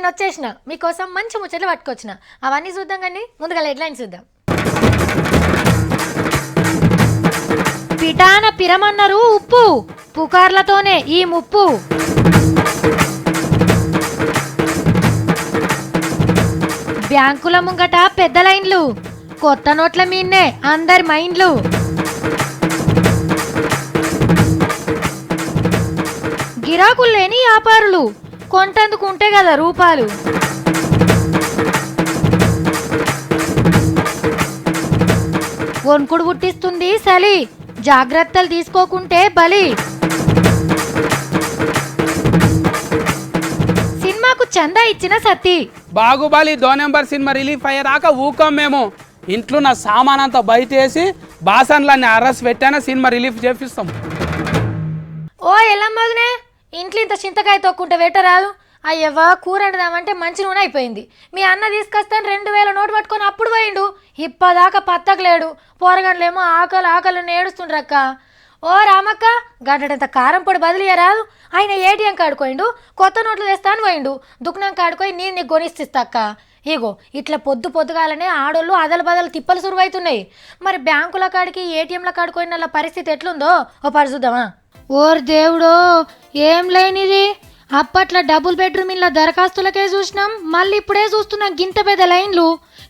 వచ్చేసిన మీకోసం మంచి ముచ్చట్లు పట్టుకొచ్చిన అవన్నీ చూద్దాం కానీ ముందుగా హెడ్లైన్స్ చూద్దాం. పిటాన పిరమన్నారు ఉప్పు పుకార్లతోనే ఈ ముప్పు. బ్యాంకుల ముంగట పెద్ద లైన్లు కొత్త నోట్ల మీన్నే అందరి మైండ్లు. గిరాకులు లేని వ్యాపారులు కొంటందుకు ఉంటే కదా రూపాలు. వణుకుడు పుట్టిస్తుంది చలి జాగ్రత్తలు తీసుకోకుంటే బలి. సినిమాకు చందా ఇచ్చిన Satti. Baahubali 2 number cinema relief అయ్యేదాకా ఊకం మేము. ఇంట్లో నా సామాన్ అంతా బయటేసి బాసన్లన్నీ అరెస్ట్ పెట్టానా సినిమా రిలీఫ్ చేపిస్తాం. ఓ ఎల్లమ్మదినే ఇంట్లో ఇంత చింతకాయ తొక్కుంటే పెట్టరాదు. అయ్యవ్వ కూర వండుదామంటే మంచి నూనె అయిపోయింది. మీ అన్న తీసుకొస్తాను 2000 నోటు పట్టుకొని అప్పుడు పోయిండు. ఇప్పదాకా పత్తకలేడు. పోరగండ్లేమో ఆకలి ఆకలి నేడుస్తుండ్రక్క. ఓ రామక్క గంటంత కారం పొడి బదిలియరాదు. ఆయన ఏటీఎం కాడుకోయిండు కొత్త నోట్లు తెస్తాను పోయిండు. దుకాణం కాడుకోయి నేను నీకు కొనిస్తాక్క. ఇగో ఇట్లా పొద్దుగాలనే ఆడోళ్ళు అదల బదలు తిప్పలు సురువైతున్నాయి. మరి బ్యాంకుల కాడికి ఏటీఎంల కాడుకోయిన పరిస్థితి ఎట్లుందో ఓ పరి చూద్దామా. ఓర్ దేవుడో ఏం లేనిది. అప్పట్లో డబుల్ బెడ్రూమ్ ఇళ్ళ దరఖాస్తులకే చూసినాం. మళ్ళీ ఇప్పుడే చూస్తున్నాం గింత పెద్ద లైన్లు.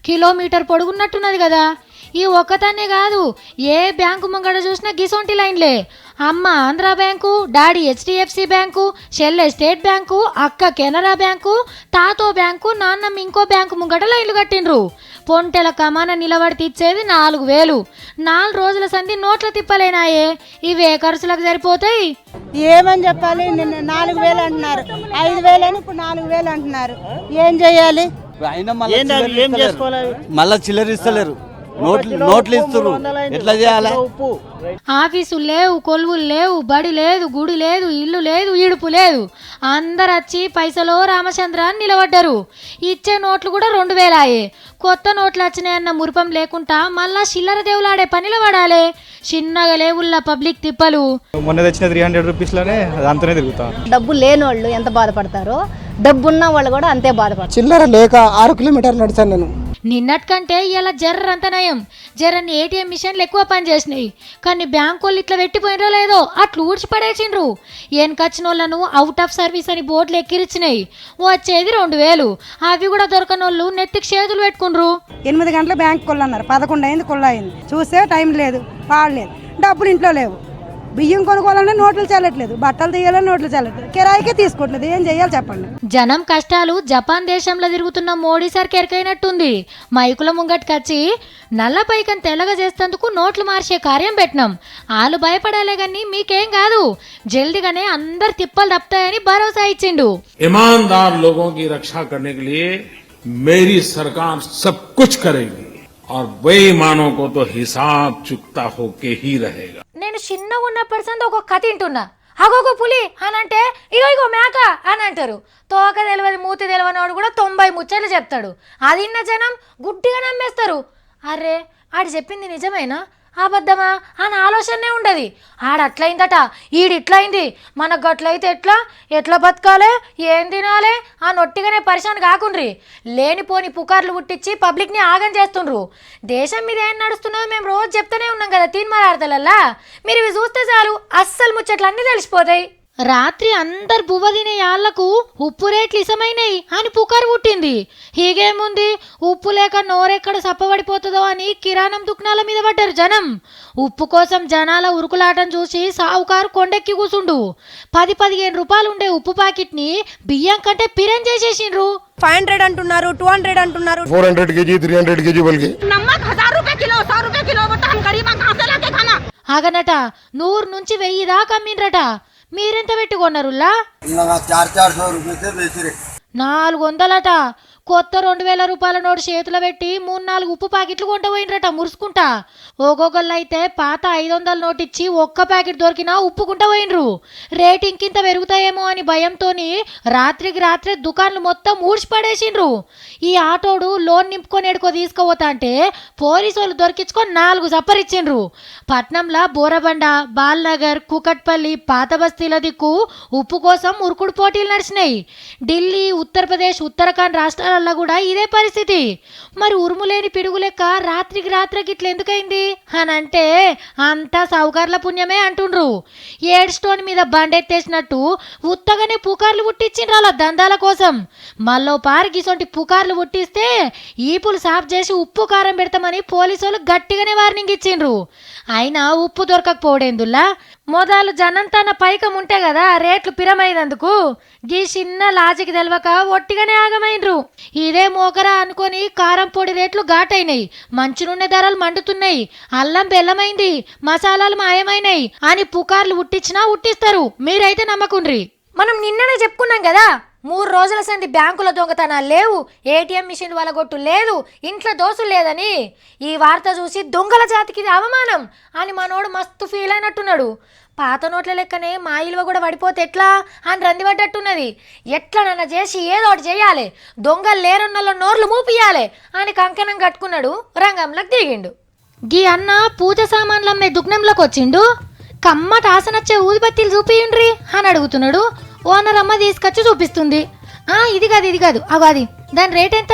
కిలోమీటర్ పొడుగున్నట్టున్నది కదా. ఈ ఒక్కతనే కాదు ఏ బ్యాంకు ముంగడ చూసినా గిసొంటి లైన్లే. అమ్మ Andhra bank, daddy HDFC bank, చెల్లె స్టేట్ బ్యాంకు, అక్క కెనరా బ్యాంకు, తాతో బ్యాంకు, నాన్నమ్మ ఇంకో బ్యాంకు ముంగట లైన్లు కట్టిండ్రు. పొంటెల కమాన నిలబడి తెచ్చేది 4000. 4 రోజుల సంధి నోట్ల తిప్పలేనాయే. ఇవే ఖర్చులకు సరిపోతాయి. ఏమని చెప్పాలి? నిన్న 4000 అంటున్నారు, 5000 అని ఇప్పుడు 4000 అంటున్నారు. ఏం చెయ్యాలి? మళ్ళా చిల్లరిస్తలేరు, నోట్లు ఇస్తారు. ఎట్లా చేయాలి? ఆఫీసులు లేవు, కొలువులు లేవు, బడి లేదు, గుడి లేదు, ఇల్లు లేదు, ఇడుపు లేదు. అందరు వచ్చి పైసలో రామచంద్ర అని నిలబడ్డారు. ఇచ్చే నోట్లు కూడా 2000 అయ్యే. కొత్త నోట్లు వచ్చినాయన్న మురిపం లేకుండా మళ్ళా చిల్లర దేవులాడే పనిలో పడాలి. చిన్నగా లేవుల్లా పబ్లిక్ తిప్పలు. మొన్న తెచ్చిన 300 రూపీస్లోనే అంతనే తిరుగుతాం. డబ్బు లేని వాళ్ళు ఎంత బాధపడతారో డబ్బున్న వాళ్ళు కూడా అంతే బాధపడతారు. చిల్లర లేక 6 కిలోమీటర్లు నడిచాను నేను. నిన్నటికంటే ఇలా జర్రంత నయం. జరన్ని ఏటీఎం మిషన్లు ఎక్కువ పనిచేసినాయి. కానీ బ్యాంకు వాళ్ళు ఇట్లా పెట్టిపోయినో లేదో అట్లా ఊడ్చిపడేసిండ్రు. వెనకొచ్చిన వాళ్ళను అవుట్ ఆఫ్ సర్వీస్ అని బోర్డులు ఎక్కిరిచ్చినాయి. వచ్చేది 2000. అవి కూడా దొరకనోళ్ళు నెత్తికి చేతులు పెట్టుకుండ్రు. 8 గంటల బ్యాంక్ కొల్లన్నారు, 11 అయింది కొల్ల అయింది. చూస్తే టైం లేదు, పాడలేదు, డబ్బులు ఇంట్లో లేవు. బియ్యం కొనుక్కోవాలంటే నోట్లు చల్లట్లేదు, బట్టలు తీయాలని నోట్లు చల్లట్లేదు, కిరాయికే తీసుకోవట్లేదు. ఏం చెయ్యాలి చెప్పండి? జనం కష్టాలు జపాన్ దేశంలో తిరుగుతున్న మోడీ సార్కి ఎరకైనట్టుంది. మైకుల ముంగట్కొచ్చి నల్ల పైకని తెల్లగా చేసేందుకు నోట్లు మార్చే కార్యం పెట్టినాం. వాళ్ళు భయపడాలే గాని మీకేం కాదు, జల్దిగానే అందరు తిప్పలు తప్పుతాయని భరోసా ఇచ్చిండు. ईमानदार लोगों की रक्षा करने के लिए मेरी सरकार सब कुछ करेगी और बेईमानों को तो हिसाब चुकता होके ही रहेगा. నేను చిన్నగా ఉన్నప్పటి సంది ఒక కథ వింటున్నా. అగోగో పులి అని అంటే ఇగో మేక అని అంటారు. తోక తెలియదు మూతి తెలియనివాడు కూడా 90 ముచ్చట్లు చెప్తాడు. అది ఇన్న జనం గుడ్డిగా నమ్మేస్తారు. అరే ఆడు చెప్పింది నిజమేనా అబద్ధమా అని ఆలోచనే ఉండదు. ఆడట్లయిందట, ఈడిట్లయింది, మనకు గట్లయితే ఎట్లా బతకాలే, ఏం తినాలే ఆ నొట్టిగానే పరిశాన్ కాకుండ్రి. లేనిపోని పుకార్లు పుట్టించి పబ్లిక్ని ఆగం చేస్తుండ్రు. దేశం మీద ఏం నడుస్తున్నదో మేము రోజు చెప్తూనే ఉన్నాం కదా తీన్మారాడతలల్లా. మీరు ఇవి చూస్తే చాలు అస్సలు ముచ్చట్లు అన్నీ తెలిసిపోతాయి. రాత్రి అందరు బువ్వ తినే యాళ్లకు ఉప్పు రేట్లు ఇసమైనాయి అని పుకారు పుట్టింది. హీగేముంది, ఉప్పు లేక నోరెక్కడ సప్పబడిపోతుందో అని కిరాణం దుకాణాల మీద పడ్డారు జనం. ఉప్పు కోసం జనాల ఉరుకులాటం చూసి సావుకారు కొండెక్కి కూసుండు. 10-15 రూపాయలు ఉండే ఉప్పు ప్యాకెట్ ని బియ్యం కంటే పిరం చేసేసిండ్రు. 500 అంటున్నారు, 200 అంటున్నారు, 400 kg 300 kg బల్కి నమ్మక్ 1000 రూపాయలు కిలో, 100 రూపాయలు కిలో. हम गरीब कहां से लाके खाना? ఆగనట 100 నుంచి 1000 దాకా అమ్మిండ్రట. మీరెంత పెట్టుకున్నారులా? 400 రూపాయలు 400 అట. కొత్త 2000 రూపాయల నోటు చేతిలో పెట్టి 3-4 ఉప్పు ప్యాకెట్లు కొంటపోయినరట మురుసుకుంటా. ఒక్కొక్కళ్ళు అయితే పాత 500 నోటు ఇచ్చి ఒక్క ప్యాకెట్ దొరికినా ఉప్పుకుంటా పోయినరు. రేట్ ఇంకింత పెరుగుతాయేమో అని భయంతోని రాత్రికి రాత్రే దుకాన్లు మొత్తం ఊడ్చి పడేసిండ్రు. ఈ ఆటోడు లోన్ నింపుకొని ఎడుకో తీసుకుపోతా అంటే పోలీసు వాళ్ళు దొరికించుకొని 4 సప్పరిచ్చిండ్రు. పట్నంలో బోరబండ, బాల్నగర్, కుకట్పల్లి, పాత బస్తీల దిక్కు ఉప్పు కోసం ఉరుకుడు పోటీలు నడిచినాయి. ఢిల్లీ, ఉత్తరప్రదేశ్, ఉత్తరాఖండ్ రాష్ట్రాలలో కూడా ఇదే పరిస్థితి. మరి ఉరుములేని పిడుగు లెక్క రాత్రికి రాత్రికి ఇట్లా ఎందుకైంది అని అంటే అంతా సౌకర్ల పుణ్యమే అంటుండ్రు. ఏడ్ స్టోన్ మీద బండెత్తేసినట్టు ఉత్తగానే పుకార్లు పుట్టించిండ్రు అలా దందాల కోసం. మళ్ళీ పార్కి ఇసొంటి పుకార్లు పుట్టిస్తే ఈపులు సాఫ్ చేసి ఉప్పు కారం పెడతామని పోలీసు వాళ్ళు గట్టిగానే వార్నింగ్ ఇచ్చిండ్రు. అయినా ఉప్పు దొరకకపోవడేందుల్లా మొదలు జనంతన పైకం ఉంటే కదా రేట్లు పిరమైనందుకు గీ చిన్న లాజిక్ తెలవక ఒట్టిగానే ఆగమైనరు. ఇదే మోకరా అనుకొని కారం పొడి రేట్లు ఘాటైనాయి, మంచి నూనె ధరలు మండుతున్నాయి, అల్లం బెల్లమైంది, మసాలాలు మాయమైనాయి అని పుకార్లు ఉట్టించినా ఉట్టిస్తారు. మీరైతే నమ్మకుండ్రి. మనం నిన్ననే చెప్పుకున్నాం కదా 3 రోజుల సంది బ్యాంకుల దొంగతనాలు లేవు, ఏటీఎం మిషన్ వలగొట్టు లేదు, ఇంట్లో దోసులు లేదని. ఈ వార్త చూసి దొంగల జాతికి ఇది అవమానం అని మనోడు మస్తు ఫీల్ అయినట్టున్నాడు. పాత నోట్ల లెక్కనే మా ఇలువ కూడా పడిపోతే ఎట్లా అని రందిపడ్డట్టున్నది. ఎట్లనన్నా చేసి ఏదో ఒకటి చేయాలి, దొంగలు లేరన్నలో నోర్లు మూపియాలి అని కంకణం కట్టుకున్నాడు, రంగంలోకి దిగిండు. గీ అన్న పూజ సామాన్లు అమ్మే దుగ్నంలోకి వచ్చిండు. కమ్మట ఆసనొచ్చే ఊదిబత్తీలు చూపియుండ్రి అని అడుగుతున్నాడు. ఓనర్ అమ్మ తీసుకొచ్చి చూపిస్తుంది. ఇది కాదు అగో అది, దాని రేట్ ఎంత?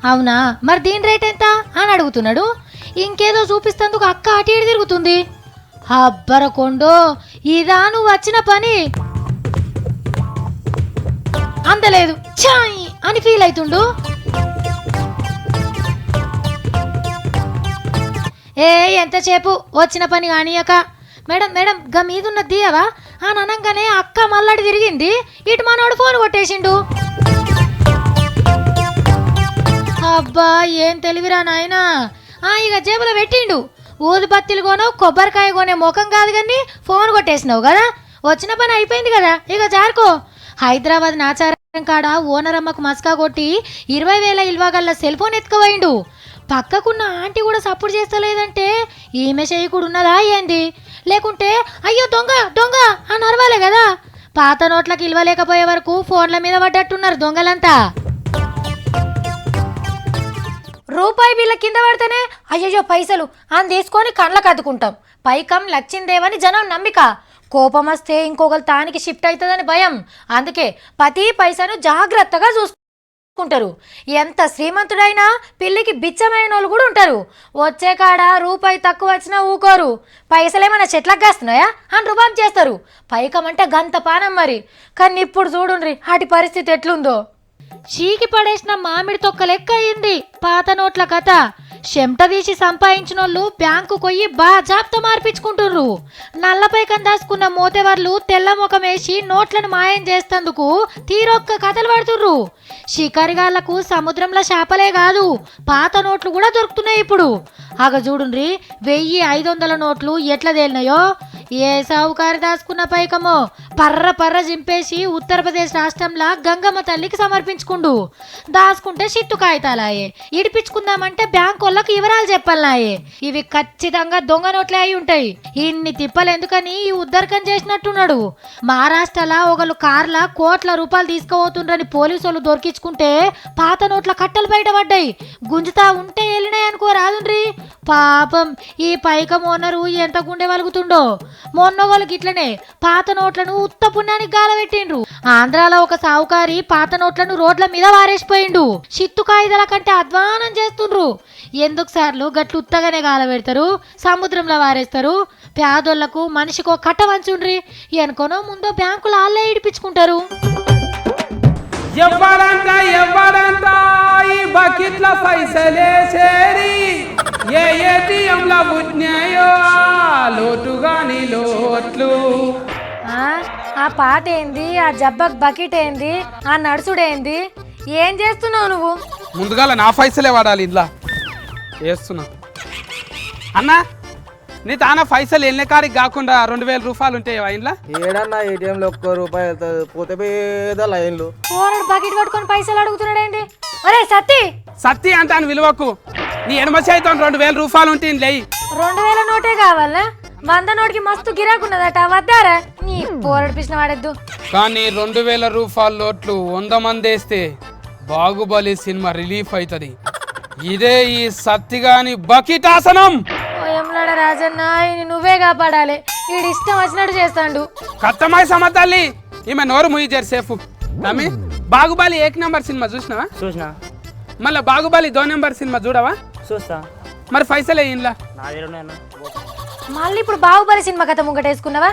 అవునా, మరి దీని రేట్ ఎంత అని అడుగుతున్నాడు. ఇంకేదో చూపిస్తేందుకు అక్క అటు ఇటు తిరుగుతుంది. అబ్బరకొండో, ఇదా నువ్వు వచ్చిన పని అందలేదు ఛాయ్ అని ఫీల్ అవుతుండు. ఎంతసేపు వచ్చిన పని కానీయక మేడం గా మీదున్న దియవా అని అనగానే అక్క మల్లడి తిరిగింది. ఇటు మనోడు ఫోన్ కొట్టేసిండు. అబ్బా ఏం తెలివిరా నాయనా. ఇక జేబులో పెట్టిండు. ఊదుబత్తిలు కొనో కొబ్బరికాయ కొనే ముఖం కాదు కానీ ఫోన్ కొట్టేసినావు కదా, వచ్చిన పని అయిపోయింది కదా, ఇక జారుకో. హైదరాబాద్ నాచారం కాడ ఓనర్ అమ్మకు మస్కా కొట్టి 20,000 ఇల్వాగల్లా సెల్ ఫోన్ ఎత్తుకుపోయిండు. పక్కకున్న ఆంటీ కూడా సపోర్ట్ చేస్తలేదంటే ఈమె చేయకుడు ఉన్నదా ఏంది? లేకుంటే అయ్యో దొంగ దొంగ అని అరవాలే కదా. పాత నోట్లకు ఇల్వలేకపోయే వరకు ఫోన్ల మీద పడ్డట్టున్నారు దొంగలంతా. రూపాయి బిల్ల కింద పడితేనే అయ్యయ్యో పైసలు అని తీసుకొని కళ్ళకు అద్దుకుంటాం. పైకం లచ్చిందేవని జనం నమ్మిక. కోపం వస్తే ఇంకొకరు తానికి షిఫ్ట్ అవుతుందని భయం. అందుకే ప్రతి పైసను జాగ్రత్తగా చూసుకుంటారు. ఎంత శ్రీమంతుడైనా పిల్లికి బిచ్చమైన వాళ్ళు కూడా ఉంటారు. వచ్చే కాడ రూపాయి తక్కువ వచ్చినా ఊకోరు. పైసలేమన్నా చెట్లకు కాస్తున్నాయా అని రుబాబ్ చేస్తారు. పైకం అంటే గంత పానం మరి. కానీ ఇప్పుడు చూడుండ్రి అటు పరిస్థితి ఎట్లుందో. చీకి పడేసిన మామిడి తొక్క లెక్క అయింది పాత నోట్ల కథ. చెమట తీసి సంపాదించిన వాళ్ళు బ్యాంకు కొయ్యి బాజాబ్తో మార్పించుకుంటుర్రు. నల్లపైకం దాచుకున్న మోతెవర్లు తెల్ల ముఖం వేసి నోట్లను మాయం చేస్తందుకు తీరొక్క కథలు పడుతుర్రు. షికారిగాళ్లకు సముద్రంలో చేపలే కాదు పాత నోట్లు కూడా దొరుకుతున్నాయి ఇప్పుడు. అగ చూడుండ్రి 1500 నోట్లు ఎట్లా తేలినాయో. ఏ సావుకారి దాచుకున్న పైకమో పర్ర జింపేసి ఉత్తరప్రదేశ్ రాష్ట్రంలో గంగమ్మ తల్లికి సమర్పించుకుండు. దాచుకుంటే చిట్టు కాగితాలాయే, ఇడిపించుకుందామంటే బ్యాంకు వాళ్ళకు వివరాలు చెప్పాలనాయే. ఇవి ఖచ్చితంగా దొంగ నోట్లే అయి ఉంటాయి. ఇన్ని తిప్పలు ఎందుకని ఈ ఉద్దరకం చేసినట్టున్నాడు. మహారాష్ట్రలో ఒకళ్ళు కార్ల కోట్ల రూపాయలు తీసుకుపోతుండ్రని పోలీసు వాళ్ళు దొరికించుకుంటే పాత నోట్ల కట్టలు బయటపడ్డాయి. గుంజుతా ఉంటే వెళ్ళినాయి అనుకో రాదుండ్రి. పాపం ఈ పైకం ఓనరు ఎంత గుండె వలుగుతుండో. మొన్నోగోళ్ళకి ఇట్లనే పాత నోట్లను ఉత్త పుణ్యానికి గాలబెట్టిండ్రు. ఆంధ్రాలో ఒక సావుకారి పాత నోట్లను రోడ్ల మీద వారేసిపోయిండు. చిత్తు కాగితాల కంటే అధ్వానం చేస్తుండ్రు. ఎందుకు సార్లు గట్లు ఉత్తగానే గాలబెడతారు, సముద్రంలో వారేస్తారు. పేదోళ్లకు మనిషికో కట్ట వంచుండ్రి, ఎనుకోనో ముందో బ్యాంకులు వాళ్ళే ఇడిపించుకుంటారు. ఎవరంట ఈ బకెట్ల పైసలే చేరి ఏ ఏటీఎంల బుజ్ఞాయో లోటుగాని లోట్లు. ఆ పాట ఏంది, ఆ జబ్బక్ బకెట్ ఏంది, ఆ నడుచుడేంది, ఏం చేస్తున్నావు నువ్వు? ముందుగాల నా పైసలే వాడాలి ఇంట్లో వేస్తున్నా. అన్నా నీ తాన పైసలు ఎన్ని కాడికి కాకుండా 2000 రూపాయలు ఉంటాయి ఇంట్లో. ఏడన్నా ఏటీఎంలో 1 రూపాయి పోతే పేద లైన్లు. బకెట్ పట్టుకొని పైసలు అడుగుతున్నాడేంది? ఒరే సత్తి, సత్తి అంటాను విలువకు. నీ ఎడమ చేతితో 2000 రూపాయలు ఉంటుంది లేయి. 2000 నోటే కావాలా? 100 నోటికి మస్తు గిరాకున్నదట, వద్దారా? నీ పోరడు పిసిన వాడద్దు. కానీ 2000 రూపాయల నోట్లు 100 మంది వేస్తే బాహుబలి సినిమా రిలీఫ్ అవుతుంది. ఇదే ఈ సత్తిగాని బకిటాసనం. ఓయమ్లాడ రాజన్న, ఈయన నువ్వే కాపాడాలి. వీడి ఇష్టం వచ్చినట్టు చేస్తాడు. కత్తమాయి సమతల్లి, ఈమె నోరు ముయ్యి జరసేఫు. తమ్మి, బాహుబలి 1 నెంబర్ సినిమా చూసినావా? చూసినా. మళ్ళీ బాహుబలి 2 నెంబర్ సినిమా చూడవా? చూస్తా. మరి పైసలే ఇంట్లో నా దగ్గర ఉన్నాయన్న. మళ్ళీ ఇప్పుడు బాహుబలి సినిమా కథ ముంగటేసుకున్నావా?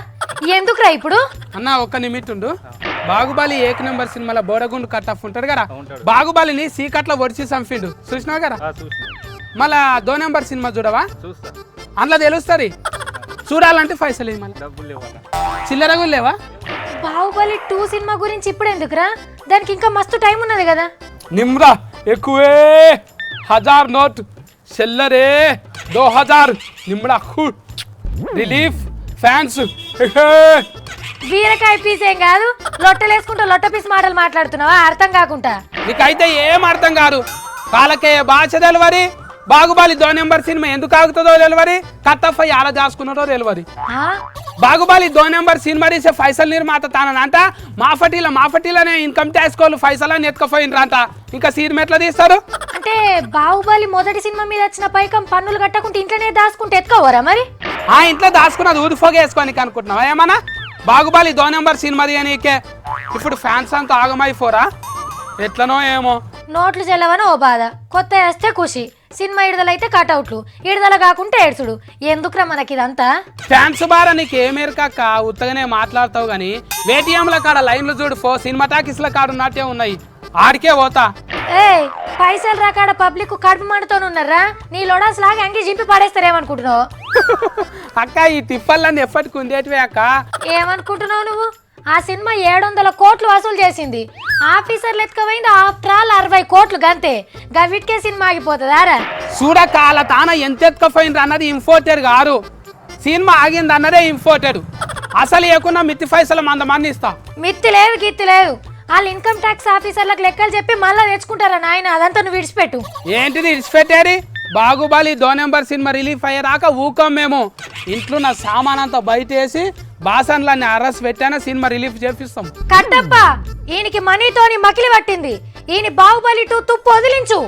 ఎందుకురా ఇప్పుడు? అన్న ఒక్క నిమిట్ ఉండు. బాహుబలి 1 నెంబర్ సినిమాలో బోడగుండు కట్టఫ్ ఉంటాడు కదా, బాహుబలిని సీకట్లో ఒడిచి చంపిండు, చూసినావు కదా? మళ్ళా 2 నెంబర్ సినిమా చూడవా? అందులో తెలుస్తుంది. చూడాలంటే పైసలు మళ్ళీ చిల్లరగా లేవా? బాహుబలి 2 సినిమా గురించి ఇప్పుడు ఎందుకురా? దానికి ఇంకా మస్తు టైం ఉన్నది కదా. నిమ్రా ఎక్కువే 1000 నోట్ చెల్లరే 2000 నిమ్రా రిలీఫ్ ఫ్యాన్స్. బీరకాయ పీస్ ఏం కాదు, లొట్టలేసుకుంటా లొట్ట పీస్ మాటలు మాట్లాడుతున్నావా? అర్థం కాకుండా. నీకైతే ఏం అర్థం కాదు. కాలకే భాష డెలివరీ. బాహుబలి 2 నెంబర్ సినిమా ఎందుకు ఆగుతుందో డెలివరీ, కట్టఫ్ ఎలా చేసుకున్నారో డెలివరీ. బాహుబలి 2 నెంబర్ సినిమా తీసే పైసలు నిర్మాత తానంట మాఫటీలనే ఇన్కమ్ ట్యాక్స్ కోళ్ళు పైసలని ఎత్తుకపోయినరంట. ఇంకా సినిమా ఎట్లా తీస్తారు? అంటే బాహుబలి మొదటి సినిమా మీద వచ్చిన పైకం పన్నులు కట్టకుంటే ఇంట్లోనే దాచుకుంటే ఎత్తుకోవరా మరి? ఆ ఇంట్లో దాచుకున్నది ఊదిపోగేసుకోనికి అనుకుంటున్నావా ఏమన్నా? బాహుబలి 2 నెంబర్ సినిమా తీయనీకే ఇప్పుడు ఫ్యాన్స్ అంతా ఆగమైపోరా ఎట్లనో ఏమో. నోట్లు చెల్లవని ఓ బాధ, కొత్త వేస్తే ఖుషి. సినిమా ఇడదలైతే కటౌట్లు, ఇడదల కాకుంటే ఏడ్చుడు. ఎందుకురా మనకి ఇదంతా? ఫ్యాన్స్ బారా నీకు ఏమేరకక్క, ఉత్తగానే మాట్లాడతావు గానీ వేటిఎంల కాడ లైన్లు చూడు, సినిమా టాకీస్ల కాడ ఉన్నట్టే ఉన్నాయి. ఆడికే పోతా. ఏయ్, పైసలు రాకాడ పబ్లిక్ కడుపు మంటతోనున్నారా? నీ లొడాస్ లాగా అంగి జింపి పాడేస్తారేమనుకుంటున్నావు? అక్క ఈ టిఫన్లన్నీ ఎప్పటికి ఉండేటివే అక్క. ఏమనుకుంటున్నావు నువ్వు? ఆ సినిమా 700 కోట్లు వసూలు చేసింది. ఆఫీసర్లు ఎత్తుకపోయింది ఆఫ్టర్ ఆల్ 60 కోట్లు గంతే. గవిట్కే సినిమా ఆగిపోతుందారా? చూడక్క అలా తాన ఎంత ఎత్తుకపోయింది అన్నది ఇంపోర్టెడ్ గారు, సినిమా ఆగింది అన్నదే ఇంపోర్టెడ్. అసలు ఏకున్నా మిత్తి పైసలు 100 మంది ఇస్తా. మిత్తి లేదు గిత్తి లేదు. వాళ్ళు ఇన్కమ్ ట్యాక్స్ ఆఫీసర్లకు లెక్కలు చెప్పి మళ్ళా తెచ్చుకుంటారా నాయన? అదంతా నువ్వు విడిచిపెట్టు. ఏంటిది విడిచిపెట్టేది? బాహుబలి 2 నెంబర్ సినిమా రిలీఫ్ అయ్యేదాకా ఊకం మేము. ఇంట్లో నా సామాన్ అంతా బయటేసి బాసన్లన్నీ అరెస్ట్ పెట్టానే సినిమా రిలీఫ్ చేపిస్తాం. కట్టప్ప, ఈయనకి మనీతోని మకిలి పట్టింది. ఈయన బాహుబలి 2 తుప్పు వదిలించు.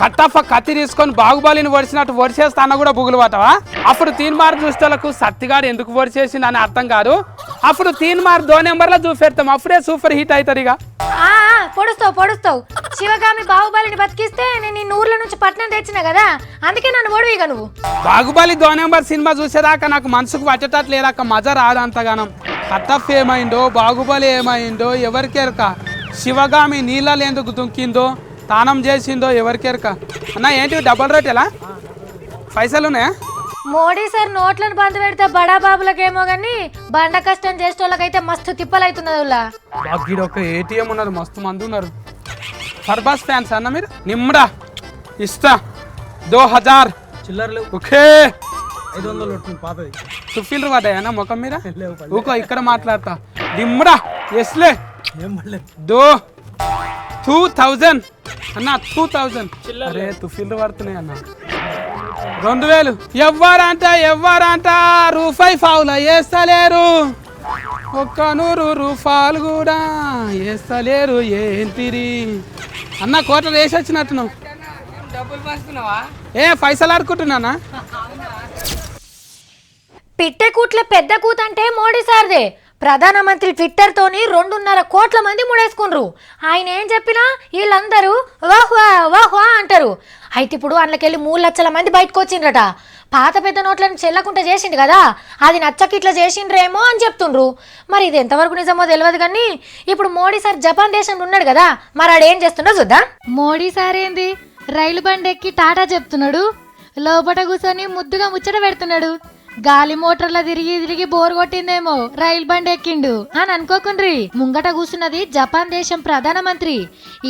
కట్టప్ప కత్తి తీసుకొని బాహుబలిని ఒడిచినట్టు ఒడిచేస్తా అన్న కూడా బుగులు పట్టవా? అప్పుడు తీన్మార్ చూస్తేలకు సత్తిగాడు ఎందుకు ఒడిచేసింది అని అర్థం కాదు. అప్పుడు తీన్మార్ 2 నెంబర్లో చూపెడతాం, అప్పుడే సూపర్ హిట్ అవుతుంది. ఇక పొడుస్తావు. శివగామి బాహుబలిని బతికిస్తే నేను ఈ ఊర్ల నుంచి పట్నం తెచ్చిన కదా, అందుకే నన్ను ఓడు. ఇక నువ్వు బాహుబలి 2 నెంబర్ సినిమా చూసేదాకా నాకు మనసుకు పట్టేటట్లు లేదాక మజా రాదు అంతగానం. కట్టఫ్ ఏమైందో బాహుబలి ఏమైందో ఎవరికెరక, శివగామి నీళ్ళలో ఎందుకు దుంకిందో తానం చేసిందో ఎవరికెరక. అన్న ఏంటి డబల్ రేట్ ఎలా పైసలునే? మోడీ సార్ నోట్లను బంద్ పెడితే బడా బాబులకేమో గానీ బండ కష్టం చేసేటోళ్ళకైతే మస్తు తిప్పలైతున్నది. ఒక ఏటీఎం ఉన్నారు, మస్తు మంది ఉన్నారు. ఫర్బాస్ ఫ్యాన్స్ అన్న మీరు? నిమ్రా ఇస్తా 2000 చిల్లర్లు. ఓకే 500 పాతది. తుఫిల్రు పడ్డాయన్న ముఖం మీద. ఊకో ఇక్కడ మాట్లాడతా. నిమ్రా ఎస్లే 2000 అన్న 2000. అరే తుఫిల్రు పడుతున్నాయి అన్న. 2000 ఎవ్వరంట రూపాయి ఫావుల వేస్తలేరు. 100 రూపాయలు కూడా వేస్తలేరు. ఏంటిరి అన్న కోట్ల వేసి వచ్చినట్టు నువ్వు ఏ పైసలు ఆడుకుంటున్నానా? పిట్టె కూట్ల పెద్ద కూత అంటే మోడీ సార్దే. ప్రధానమంత్రి ట్విట్టర్ తోని 2.5 కోట్ల మంది ముడేసుకున్నారు. ఆయన ఏం చెప్పినా వీళ్ళందరూ వాహ్వా అంటారు. అయితే ఇప్పుడు అందులోకెళ్ళి 3 లక్షల మంది బయటకు వచ్చిండ్రట. పాత పెద్ద నోట్లను చెల్లకుండా చేసిండు కదా, అది నచ్చకి ఇట్లా చేసిండ్రేమో అని చెప్తుండ్రు. మరి ఇది ఎంతవరకు నిజమో తెలియదు కానీ ఇప్పుడు మోడీ సార్ జపాన్ దేశంలో ఉన్నాడు కదా, మరి ఆడేం చేస్తుండో చూద్దాం. మోడీ సార్ ఏంది రైలు బండి ఎక్కి టాటా చెప్తున్నాడు, లోపట కూర్చొని ముద్దుగా ముచ్చట పెడుతున్నాడు. గాలి మోటార్ల తిరిగి తిరిగి బోర్ కొట్టిందేమో రైలు బండి ఎక్కిండు అని అనుకోకుండ్రి. ముంగట కూర్చున్నది జపాన్ దేశం ప్రధానమంత్రి.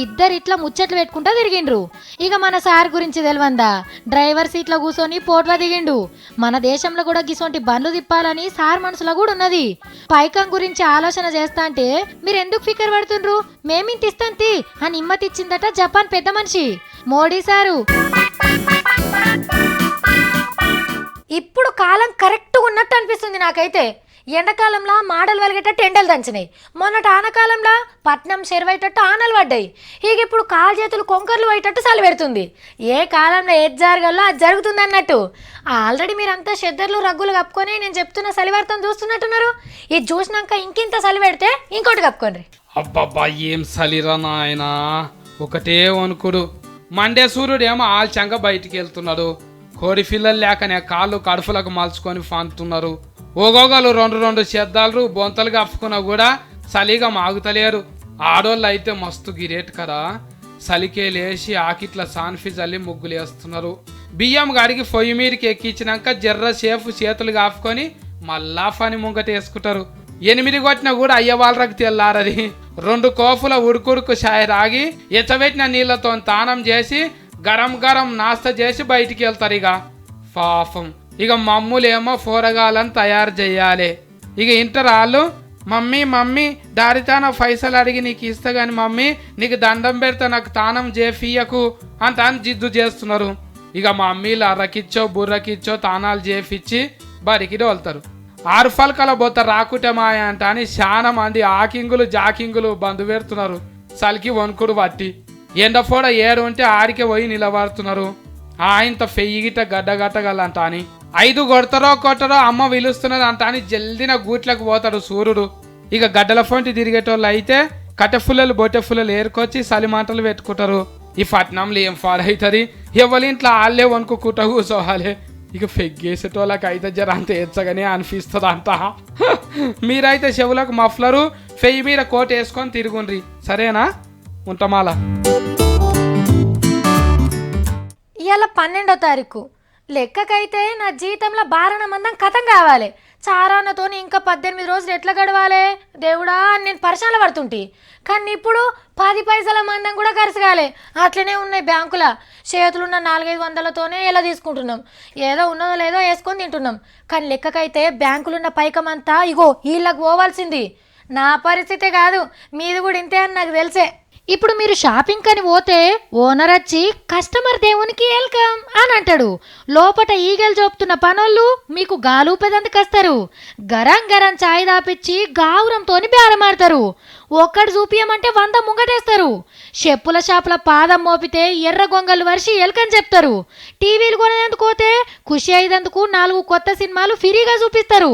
ఇద్దరు ఇట్లా ముచ్చట్లు పెట్టుకుంటా తిరిగిండ్రు. ఇక మన సార్ గురించి తెలివందా, డ్రైవర్ సీట్లో కూర్చొని పోట్ల దిగిండు. మన దేశంలో కూడా గిసొంటి బండ్లు తిప్పాలని సార్ మనసులో కూడా ఉన్నది. పైకం గురించి ఆలోచన చేస్తా అంటే మీరు ఎందుకు ఫికర్ పడుతుండ్రు, మేమింత ఇస్తాంతి అని హిమ్మతిచ్చిందట జపాన్ పెద్ద మనిషి మోడీ సారు. ఇప్పుడు కాలం కరెక్ట్గా ఉన్నట్టు అనిపిస్తుంది నాకైతే. ఎండాకాలంలో మాడలు వెలిగేటట్టు ఎండలు దంచినాయి, మొన్నటి ఆనకాలంలో పట్నం చెరువైటట్టు ఆనలు పడ్డాయి. ఇక ఇప్పుడు కాలు చేతులు కొంకర్లు పోయేటట్టు చలి పెడుతుంది. ఏ కాలంలో ఏది జరగాలో అది జరుగుతుంది అన్నట్టు. ఆల్రెడీ మీరంతా చెద్దర్లు రగ్గులు కప్పుకొని నేను చెప్తున్న చలివార్తం చూస్తున్నట్టున్నారు. ఇది చూసినాక ఇంకింత చలి పెడితే ఇంకోటి కప్పుకోండి. అబ్బబ్బా ఏం చలిరా నాయన, ఒకటే వణుకుడు. మండే సూర్యుడు ఏమో ఆల్చంగా బయటికి వెళ్తున్నాడు. కోడి పిల్లలు లేకనే కాళ్ళు కడుపులకు మలుచుకొని ఫాంతున్నారు. ఓగోగలు రెండు చెద్దాలు బొంతలు కప్పుకున్నా కూడా చలిగా మాగుతలేరు. ఆడోళ్ళు అయితే మస్తు గిరేట్ కదా, చలికే లేచి ఆకిట్ల సాన్ఫి చల్లి ముగ్గులు వేస్తున్నారు. బియ్యం గడికి పొయ్యి మీదకి ఎక్కించినాక జర్ర సేఫ్ చేతులు కాపుకొని మళ్ళా పని ముంగట వేసుకుంటారు. 8 కొట్టినా కూడా అయ్య వాళ్ళకి తెల్లారది. 2 కోపుల ఉడుకుడుకు చాయ్ రాగి ఎచ్చబెట్టిన నీళ్లతో తానం చేసి గరం గరం నాస్తా చేసి బయటికి వెళ్తారు. ఇక పాపం ఇక మమ్ములేమో కూరగాయలను తయారు చెయ్యాలి. ఇక ఇంటర్ వాళ్ళు మమ్మీ దారితాన పైసలు అడిగి నీకు ఇస్తా గాని మమ్మీ నీకు దండం పెడితే నాకు తానం చేఫియకు అంత అని జిద్దు చేస్తున్నారు. ఇక మమ్మీలు అర్రకిచ్చో బుర్రకిచ్చో తానాలు చేపిచ్చి బరికి వెళ్తారు. 6 ఫలకల బొత్త రాకుటే మాయ అంట అని చాలా మంది ఆకింగులు జాకింగులు బంధు పెడుతున్నారు. చలికి వణుకుడు పట్టి ఎండఫోడ ఏరు ఉంటే ఆడికే పోయి నిలబడుతున్నారు. ఆయనతో ఫెయ్యిగిట గడ్డగట్టగలంట అని 5 కొట్టరో అమ్మ పిలుస్తున్నది అంట అని జల్దిన గూట్లకు పోతాడు సూర్యుడు. ఇక గడ్డల ఫొంటి తిరిగేటోళ్ళు అయితే కట్టెఫుల్లలు బొట్టెఫుల్లలు ఏరుకొచ్చి చలిమంటలు పెట్టుకుంటారు. ఈ పట్నంలో ఏం పాడవుతుంది, ఎవరింట్లో వాళ్ళే వణుకుకుంటా కూర్చోవాలి. ఇక ఫెగ్గేసేటోళ్ళకి అయితే జర అంత ఎచ్చగానే అనిపిస్తుంది అంట. మీరైతే చెవులకు మఫ్లరు ఫెయ్యి మీద కోట్ వేసుకొని తిరుగుండ్రి, సరేనా? ఉంటామాలా. ఇవాళ 12వ తారీఖు లెక్కకైతే నా జీతంలో బారణ మందం కథం కావాలి. చారాన్నతో ఇంకా 18 రోజులు ఎట్లా గడవాలి దేవుడా అని నేను పరిశాల పడుతుంటే, కానీ ఇప్పుడు 10 పైసల మందం కూడా ఖర్చు కాలే. అట్లనే ఉన్నాయి బ్యాంకుల. చేతులున్న 400-500తోనే ఎలా తీసుకుంటున్నాం, ఏదో ఉన్నదో లేదో వేసుకొని తింటున్నాం. కానీ లెక్కకైతే బ్యాంకులున్న పైకమంతా ఇగో వీళ్ళకి పోవాల్సింది. నా పరిస్థితే కాదు, మీది కూడా ఇంతే అని నాకు తెలిసే. ఇప్పుడు మీరు షాపింగ్ కని పోతే ఓనర్ వచ్చి కస్టమర్ దేవునికి వెల్కమ్ అని అంటాడు. లోపట ఈగలు చూపుతున్న పనోళ్ళు మీకు గాలూపేదందుకు వస్తారు. గరం గరం చాయ్ దాపిచ్చి గావురంతోని బేరమాడతారు. ఒక్కడు చూపియమంటే 100 ముంగటేస్తారు. చెప్పుల షాపుల పాదం మోపితే ఎర్ర గొంగలు వరిసి ఎల్కని చెప్తారు. టీవీలు కొనేందుకు పోతే ఖుషి అయ్యేందుకు 4 కొత్త సినిమాలు ఫ్రీగా చూపిస్తారు.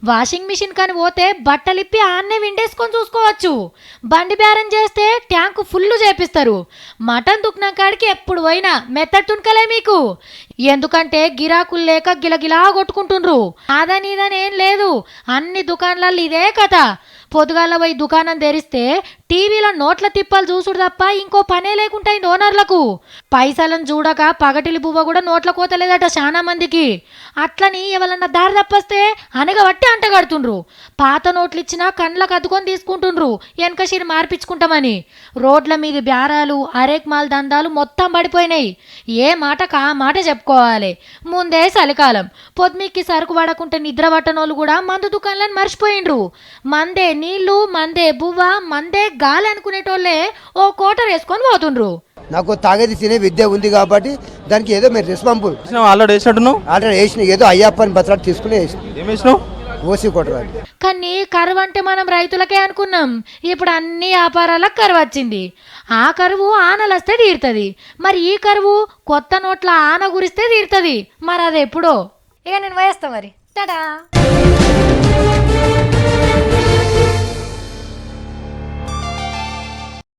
వాషింగ్ మిషన్ కని పోతే బట్టలిప్పి ఆన్నే విండేసుకొని చూసుకోవచ్చు. బండి బేరం చేస్తే ట్యాంకు ఫుల్ చేపిస్తారు. మటన్ దుక్నా కాడికి ఎప్పుడు పోయినా మెత్తడి తుణకలే మీకు. ఎందుకంటే గిరాకులు లేక గిలగిలా కొట్టుకుంటుండ్రు. అదనీదని ఏం లేదు, అన్ని దుకాణాలలో ఇదే కథ. పొద్దుగాల పోయి దుకాణం తెరిస్తే టీవీలో నోట్ల తిప్పలు చూసుడు తప్ప ఇంకో పనే లేకుంటాయింది ఓనర్లకు. పైసలను చూడక పగటిలి బువ్వ కూడా నోట్ల కోతలేదట చాలా మందికి. అట్లని ఎవరన్నా దారి తప్పస్తే అనగబట్టి అంటగడుతుండ్రు. పాత నోట్లు ఇచ్చినా కండ్లకు అద్దుకొని తీసుకుంటుండ్రు వెనకషిరి మార్పించుకుంటామని. రోడ్ల మీద బేరాలు అరేక్ మాల్ దందాలు మొత్తం పడిపోయినాయి. ఏ మాటకు ఆ మాట చెప్పుకోవాలి. ముందే చలికాలం, పొద్దుమిక్కి సరుకు పడకుంటే నిద్ర పట్టనోళ్ళు కూడా మందు దుకాణాలను మర్చిపోయిండ్రు. మందే నీళ్లు, మందే బువ్వ, మందే గాలి అనుకునేటోళ్ళే ఓ కోటర్ వేసుకొని పోతుండ్రు. నాకు తాగేది తినే విద్య ఉంది కాబట్టి దానికి ఏదో మీరు రెస్పాన్సిబుల్. ఆల్రెడీ వేసినట్టున్నావు? ఆల్రెడీ వేసిన ఏదో అయ్యప్పని బతలాట తీసుకుని వేసిన. ఏం వేసినావు? ఓసి కొట్టరాదు. కానీ కరువు అంటే మనం రైతులకే అనుకున్నాం. ఇప్పుడు అన్ని వ్యాపారాలకు కరువు వచ్చింది. ఆ కరువు ఆనలస్తే తీరుతుంది. మరి ఈ కరువు కొత్త నోట్ల ఆన గురిస్తే తీరుతుంది. మరి అది ఎప్పుడో. ఇక నేను వేస్తా మరి. టాటా.